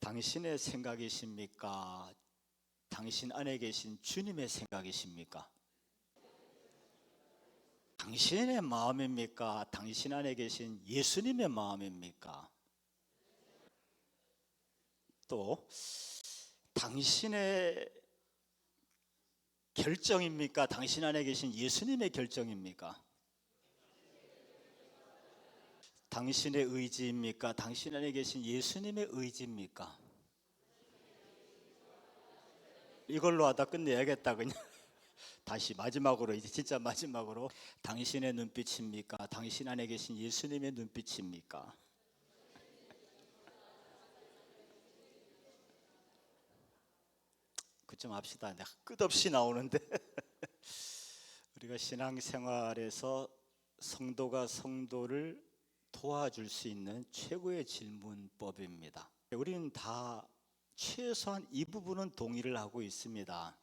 당신의 생각이십니까? 당신 안에 계신 주님의 생각이십니까? 당신의 마음입니까? 당신 안에 계신 예수님의 마음입니까? 또 당신의 결정입니까? 당신 안에 계신 예수님의 결정입니까? 당신의 의지입니까? 당신 안에 계신 예수님의 의지입니까? 이걸로 하다 끝내야겠다 그냥. 다시 마지막으로, 이제 진짜 마지막으로, 당신의 눈빛입니까? 당신 안에 계신 예수님의 눈빛입니까? 그좀 합시다. 내가 끝없이 나오는데 우리가 신앙생활에서 성도가 성도를 도와줄 수 있는 최고의 질문법입니다. 우리는 다 최소한 이 부분은 동의를 하고 있습니다.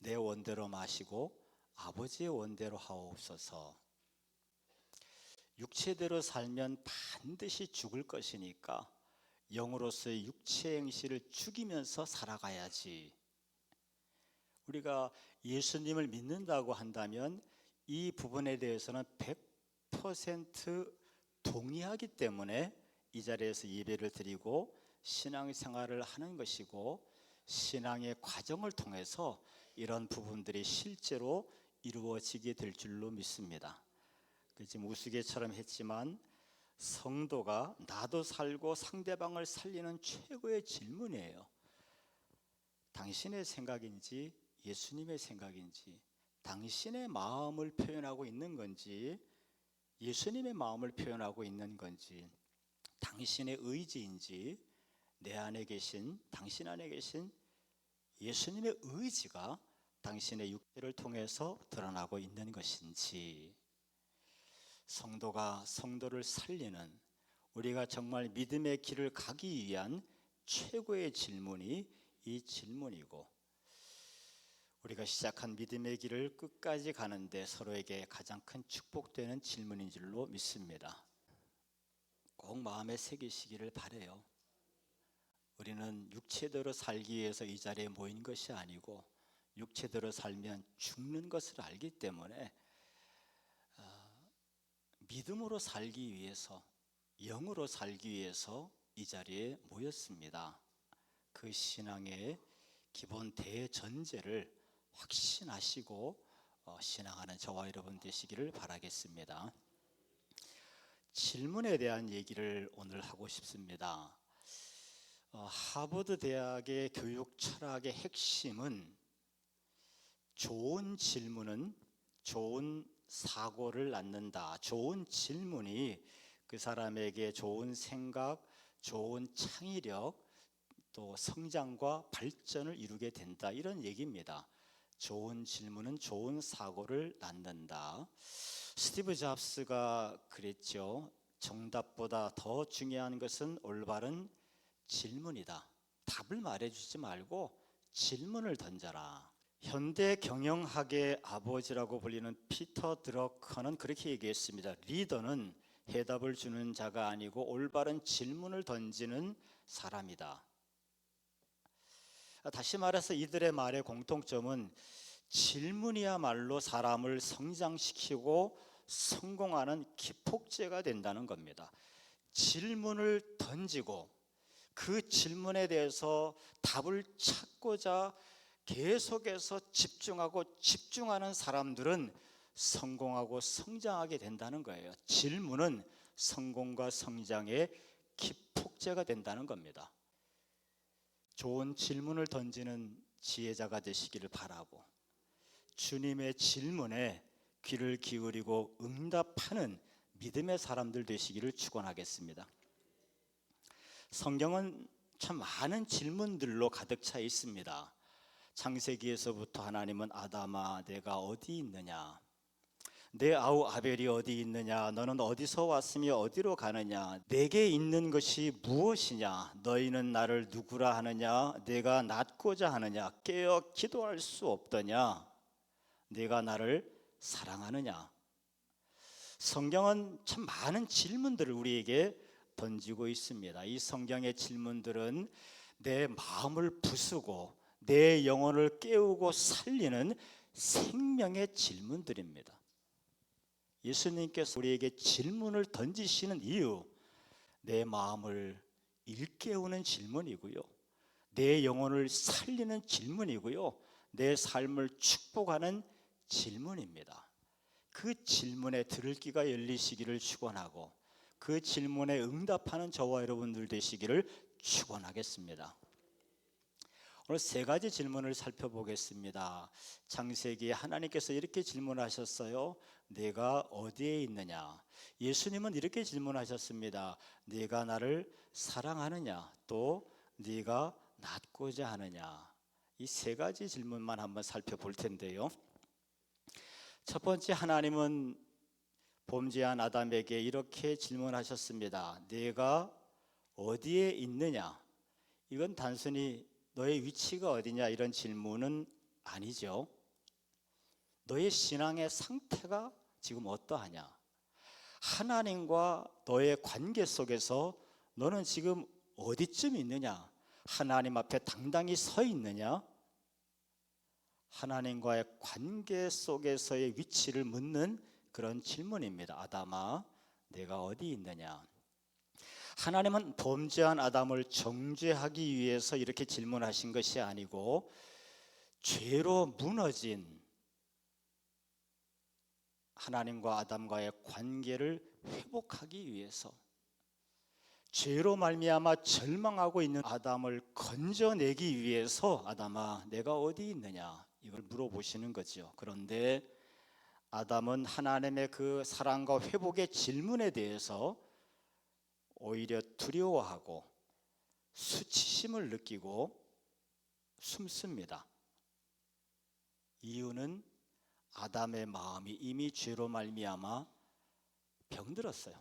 내 원대로 마시고 아버지의 원대로 하옵소서. 육체대로 살면 반드시 죽을 것이니까 영으로서의 육체 행실을 죽이면서 살아가야지. 우리가 예수님을 믿는다고 한다면 이 부분에 대해서는 100% 동의하기 때문에 이 자리에서 예배를 드리고 신앙생활을 하는 것이고, 신앙의 과정을 통해서 이런 부분들이 실제로 이루어지게 될 줄로 믿습니다. 지금 우스개처럼 했지만 성도가 나도 살고 상대방을 살리는 최고의 질문이에요. 당신의 생각인지 예수님의 생각인지, 당신의 마음을 표현하고 있는 건지 예수님의 마음을 표현하고 있는 건지, 당신의 의지인지 내 안에 계신, 당신 안에 계신 예수님의 의지가 당신의 육체를 통해서 드러나고 있는 것인지. 성도가 성도를 살리는, 우리가 정말 믿음의 길을 가기 위한 최고의 질문이 이 질문이고, 우리가 시작한 믿음의 길을 끝까지 가는데 서로에게 가장 큰 축복되는 질문인 줄로 믿습니다. 꼭 마음에 새기시기를 바라요. 우리는 육체대로 살기 위해서 이 자리에 모인 것이 아니고 육체대로 살면 죽는 것을 알기 때문에 믿음으로 살기 위해서, 영으로 살기 위해서 이 자리에 모였습니다. 그 신앙의 기본 대전제를 확신하시고 신앙하는 저와 여러분 되시기를 바라겠습니다. 질문에 대한 얘기를 오늘 하고 싶습니다. 하버드 대학의 교육 철학의 핵심은 좋은 질문은 좋은 사고를 낳는다. 좋은 질문이 그 사람에게 좋은 생각, 좋은 창의력, 또 성장과 발전을 이루게 된다, 이런 얘기입니다. 좋은 질문은 좋은 사고를 낳는다. 스티브 잡스가 그랬죠. 정답보다 더 중요한 것은 올바른 질문이다. 답을 말해주지 말고 질문을 던져라. 현대 경영학의 아버지라고 불리는 피터 드러커는 그렇게 얘기했습니다. 리더는 해답을 주는 자가 아니고 올바른 질문을 던지는 사람이다. 다시 말해서 이들의 말의 공통점은 질문이야말로 사람을 성장시키고 성공하는 기폭제가 된다는 겁니다. 질문을 던지고 그 질문에 대해서 답을 찾고자 계속해서 집중하고 집중하는 사람들은 성공하고 성장하게 된다는 거예요. 질문은 성공과 성장의 기폭제가 된다는 겁니다. 좋은 질문을 던지는 지혜자가 되시기를 바라고, 주님의 질문에 귀를 기울이고 응답하는 믿음의 사람들 되시기를 축원하겠습니다. 성경은 참 많은 질문들로 가득 차 있습니다. 창세기에서부터 하나님은 아담아 내가 어디 있느냐, 내 아우 아벨이 어디 있느냐, 너는 어디서 왔으며 어디로 가느냐, 내게 있는 것이 무엇이냐, 너희는 나를 누구라 하느냐, 내가 낫고자 하느냐, 깨어 기도할 수 없더냐, 내가 나를 사랑하느냐. 성경은 참 많은 질문들을 우리에게 던지고 있습니다. 이 성경의 질문들은 내 마음을 부수고 내 영혼을 깨우고 살리는 생명의 질문들입니다. 예수님께서 우리에게 질문을 던지시는 이유, 내 마음을 일깨우는 질문이고요, 내 영혼을 살리는 질문이고요, 내 삶을 축복하는 질문입니다. 그 질문에 들을 귀가 열리시기를 축원하고 그 질문에 응답하는 저와 여러분들 되시기를 축원하겠습니다. 오늘 세 가지 질문을 살펴보겠습니다. 창세기에 하나님께서 이렇게 질문하셨어요. 내가 어디에 있느냐? 예수님은 이렇게 질문하셨습니다. 네가 나를 사랑하느냐? 또 네가 낫고자 하느냐? 이 세 가지 질문만 한번 살펴볼 텐데요. 첫 번째, 하나님은 범죄한 아담에게 이렇게 질문하셨습니다. 네가 어디에 있느냐? 이건 단순히 너의 위치가 어디냐 이런 질문은 아니죠. 너의 신앙의 상태가 지금 어떠하냐? 하나님과 너의 관계 속에서 너는 지금 어디쯤 있느냐? 하나님 앞에 당당히 서 있느냐? 하나님과의 관계 속에서의 위치를 묻는 그런 질문입니다. 아담아, 내가 어디 있느냐? 하나님은 범죄한 아담을 정죄하기 위해서 이렇게 질문하신 것이 아니고 죄로 무너진 하나님과 아담과의 관계를 회복하기 위해서, 죄로 말미암아 절망하고 있는 아담을 건져내기 위해서 아담아 내가 어디 있느냐 이걸 물어보시는 거죠. 그런데 아담은 하나님의 그 사랑과 회복의 질문에 대해서 오히려 두려워하고 수치심을 느끼고 숨습니다. 이유는 아담의 마음이 이미 죄로 말미암아 병들었어요.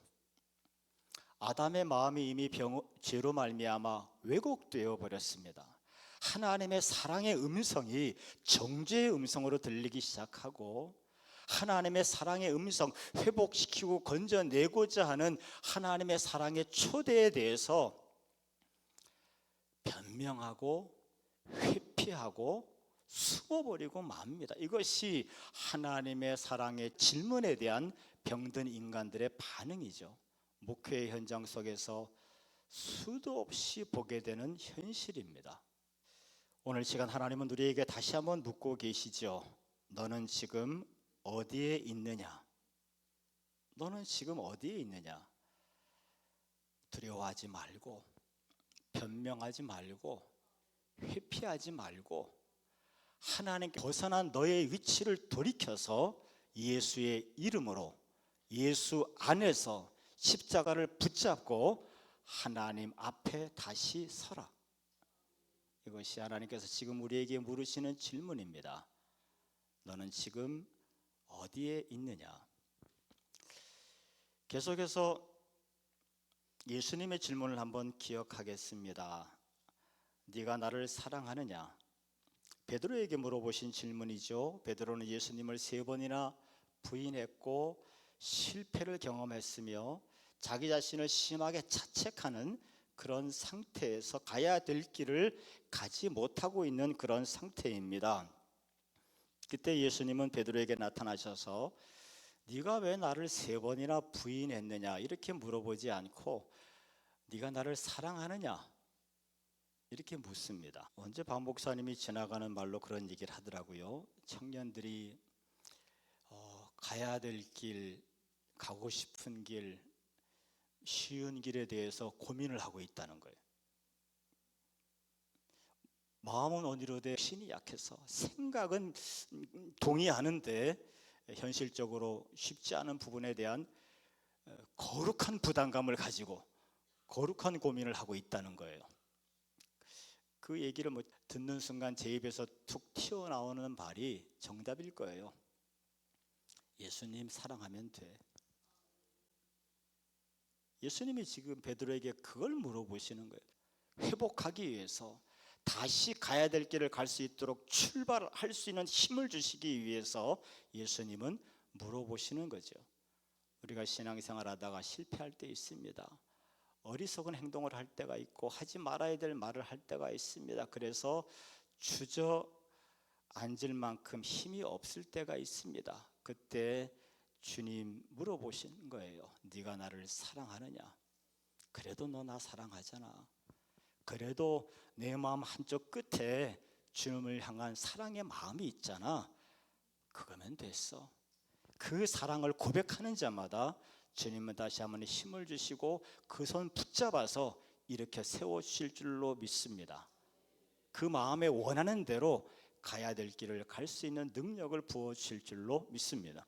아담의 마음이 이미 죄로 말미암아 왜곡되어 버렸습니다. 하나님의 사랑의 음성이 정죄의 음성으로 들리기 시작하고 하나님의 사랑의 음성, 회복시키고 건져내고자 하는 하나님의 사랑의 초대에 대해서 변명하고 회피하고 숨어버리고 맙니다. 이것이 하나님의 사랑의 질문에 대한 병든 인간들의 반응이죠. 목회 현장 속에서 수도 없이 보게 되는 현실입니다. 오늘 시간 하나님은 우리에게 다시 한번 묻고 계시죠. 너는 지금 어디에 있느냐? 너는 지금 어디에 있느냐? 두려워하지 말고 변명하지 말고 회피하지 말고 하나님께 벗어난 너의 위치를 돌이켜서 예수의 이름으로 예수 안에서 십자가를 붙잡고 하나님 앞에 다시 서라. 이것이 하나님께서 지금 우리에게 물으시는 질문입니다. 너는 지금 어디에 있느냐? 계속해서 예수님의 질문을 한번 기억하겠습니다. 네가 나를 사랑하느냐? 베드로에게 물어보신 질문이죠. 베드로는 예수님을 3번이나 부인했고 실패를 경험했으며 자기 자신을 심하게 자책하는 그런 상태에서 가야 될 길을 가지 못하고 있는 그런 상태입니다. 그때 예수님은 베드로에게 나타나셔서 네가 왜 나를 3번이나 부인했느냐 이렇게 물어보지 않고 네가 나를 사랑하느냐 이렇게 묻습니다. 언제 박 목사님이 지나가는 말로 그런 얘기를 하더라고요. 청년들이 가야 될 길, 가고 싶은 길, 쉬운 길에 대해서 고민을 하고 있다는 거예요. 마음은 어디로되 신이 약해서 생각은 동의하는데 현실적으로 쉽지 않은 부분에 대한 거룩한 부담감을 가지고 거룩한 고민을 하고 있다는 거예요. 그 얘기를 듣는 순간 제 입에서 툭 튀어나오는 말이 정답일 거예요. 예수님 사랑하면 돼. 예수님이 지금 베드로에게 그걸 물어보시는 거예요. 회복하기 위해서 다시 가야 될 길을 갈 수 있도록 출발할 수 있는 힘을 주시기 위해서 예수님은 물어보시는 거죠. 우리가 신앙생활 하다가 실패할 때 있습니다. 어리석은 행동을 할 때가 있고 하지 말아야 될 말을 할 때가 있습니다. 그래서 주저앉을 만큼 힘이 없을 때가 있습니다. 그때 주님 물어보시는 거예요. 네가 나를 사랑하느냐? 그래도 너 나 사랑하잖아. 그래도 내 마음 한쪽 끝에 주님을 향한 사랑의 마음이 있잖아. 그거면 됐어. 그 사랑을 고백하는 자마다 주님은 다시 한번 힘을 주시고 그 손 붙잡아서 이렇게 세워주실 줄로 믿습니다. 그 마음에 원하는 대로 가야 될 길을 갈 수 있는 능력을 부어주실 줄로 믿습니다.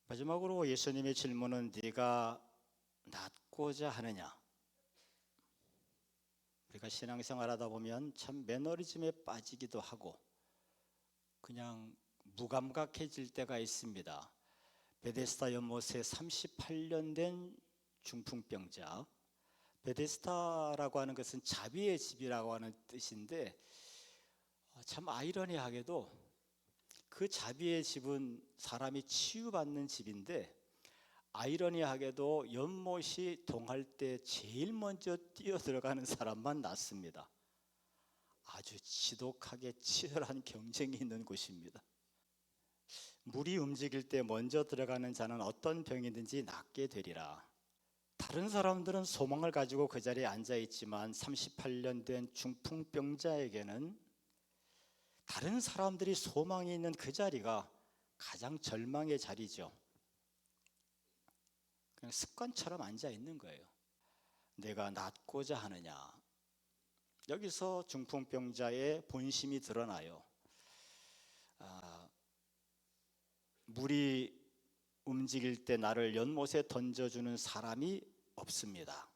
마지막으로 예수님의 질문은 네가 낫고자 하느냐? 우리가 신앙생활 하다 보면 참 매너리즘에 빠지기도 하고 그냥 무감각해질 때가 있습니다. 베데스다 연못에 38년 된 중풍병자, 베데스다라고 하는 것은 자비의 집이라고 하는 뜻인데 참 아이러니하게도 그 자비의 집은 사람이 치유받는 집인데 아이러니하게도 연못이 동할 때 제일 먼저 뛰어들어가는 사람만 낫습니다. 아주 지독하게 치열한 경쟁이 있는 곳입니다. 물이 움직일 때 먼저 들어가는 자는 어떤 병이든지 낫게 되리라. 다른 사람들은 소망을 가지고 그 자리에 앉아 있지만 38년 된 중풍병자에게는 다른 사람들이 소망이 있는 그 자리가 가장 절망의 자리죠. 그냥 습관처럼 앉아 있는 거예요. 내가 낫고자 하느냐? 여기서 중풍병자의 본심이 드러나요. 물이 움직일 때 나를 연못에 던져주는 사람이 없습니다.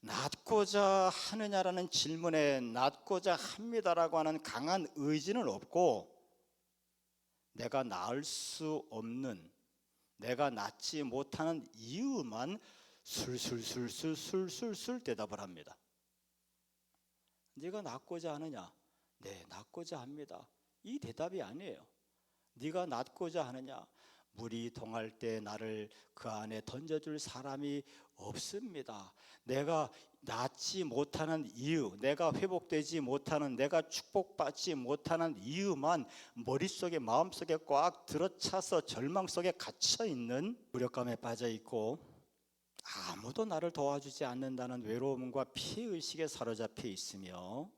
낫고자 하느냐라는 질문에 낫고자 합니다라고 하는 강한 의지는 없고 내가 나을 수 없는, 내가 낫지 못하는 이유만 술술술술술술 대답을 합니다. 네가 낫고자 하느냐? 네, 낫고자 합니다. 이 대답이 아니에요. 네가 낫고자 하느냐? 물이 동할 때 나를 그 안에 던져줄 사람이 없습니다. 내가 낫지 못하는 이유, 내가 회복되지 못하는, 내가 축복받지 못하는 이유만 머릿속에 마음속에 꽉 들어차서 절망 속에 갇혀있는 무력감에 빠져있고 아무도 나를 도와주지 않는다는 외로움과 피해의식에 사로잡혀 있으며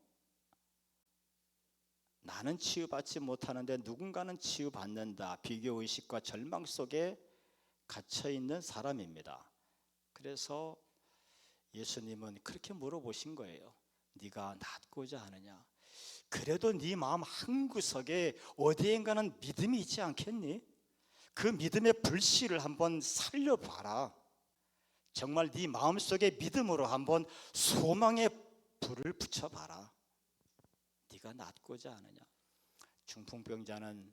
나는 치유받지 못하는데 누군가는 치유받는다. 비교의식과 절망 속에 갇혀있는 사람입니다. 그래서 예수님은 그렇게 물어보신 거예요. 네가 낫고자 하느냐? 그래도 네 마음 한구석에 어디엔가는 믿음이 있지 않겠니? 그 믿음의 불씨를 한번 살려봐라. 정말 네 마음속에 믿음으로 한번 소망의 불을 붙여봐라. 네가 낫고자 하느냐? 중풍병자는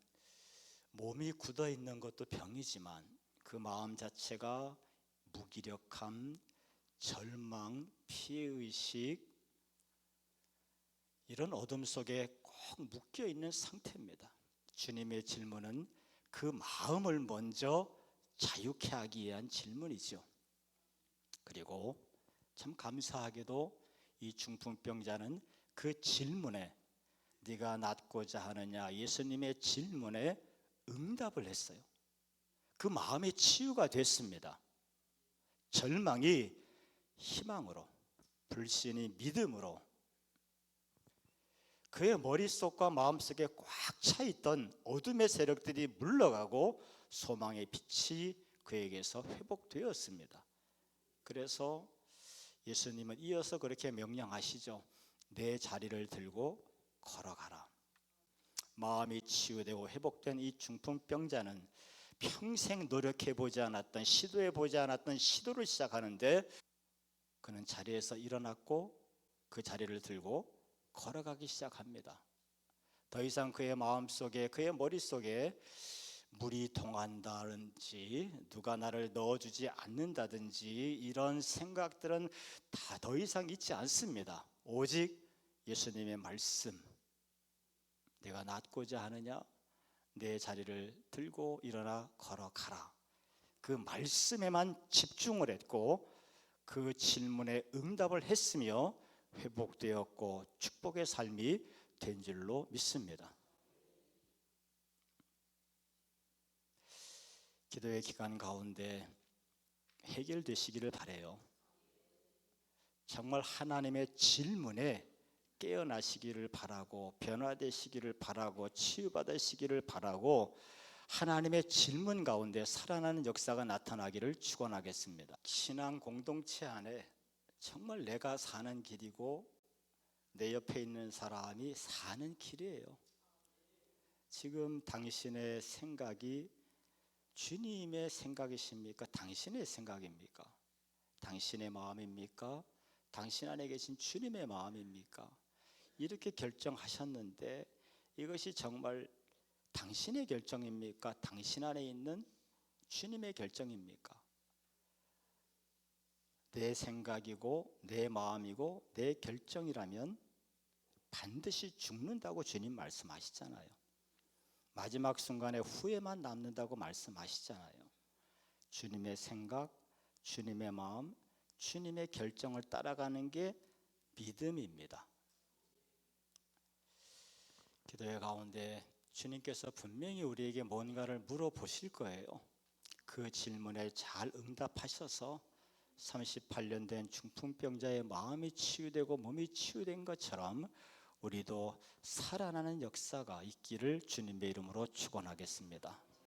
몸이 굳어 있는 것도 병이지만 그 마음 자체가 무기력함, 절망, 피해의식 이런 어둠 속에 꼭 묶여 있는 상태입니다. 주님의 질문은 그 마음을 먼저 자유케 하기 위한 질문이죠. 그리고 참 감사하게도 이 중풍병자는 그 질문에 네가 낫고자 하느냐 예수님의 질문에 응답을 했어요. 그 마음의 치유가 됐습니다. 절망이 희망으로, 불신이 믿음으로 그의 머릿속과 마음속에 꽉 차있던 어둠의 세력들이 물러가고 소망의 빛이 그에게서 회복되었습니다. 그래서 예수님은 이어서 그렇게 명령하시죠. 내 자리를 들고 걸어가라. 마음이 치유되고 회복된 이 중풍병자는 평생 노력해보지 않았던, 시도해보지 않았던 시도를 시작하는데 그는 자리에서 일어났고 그 자리를 들고 걸어가기 시작합니다. 더 이상 그의 마음속에, 그의 머릿속에 물이 통한다든지 누가 나를 넣어주지 않는다든지 이런 생각들은 다 더 이상 있지 않습니다. 오직 예수님의 말씀, 내가 낫고자 하느냐? 내 자리를 들고 일어나 걸어가라. 그 말씀에만 집중을 했고 그 질문에 응답을 했으며 회복되었고 축복의 삶이 된 줄로 믿습니다. 기도의 기간 가운데 해결되시기를 바라요. 정말 하나님의 질문에 깨어나시기를 바라고 변화되시기를 바라고 치유받으시기를 바라고 하나님의 질문 가운데 살아나는 역사가 나타나기를 축원하겠습니다. 신앙 공동체 안에 정말 내가 사는 길이고 내 옆에 있는 사람이 사는 길이에요. 지금 당신의 생각이 주님의 생각이십니까? 당신의 생각입니까? 당신의 마음입니까? 당신 안에 계신 주님의 마음입니까? 이렇게 결정하셨는데 이것이 정말 당신의 결정입니까? 당신 안에 있는 주님의 결정입니까? 내 생각이고 내 마음이고 내 결정이라면 반드시 죽는다고 주님 말씀하시잖아요. 마지막 순간에 후회만 남는다고 말씀하시잖아요. 주님의 생각, 주님의 마음, 주님의 결정을 따라가는 게 믿음입니다. 기도의 가운데 주님께서 분명히 우리에게 뭔가를 물어보실 거예요. 그 질문에 잘 응답하셔서 38년 된 중풍병자의 마음이 치유되고 몸이 치유된 것처럼 우리도 살아나는 역사가 있기를 주님의 이름으로 축원하겠습니다.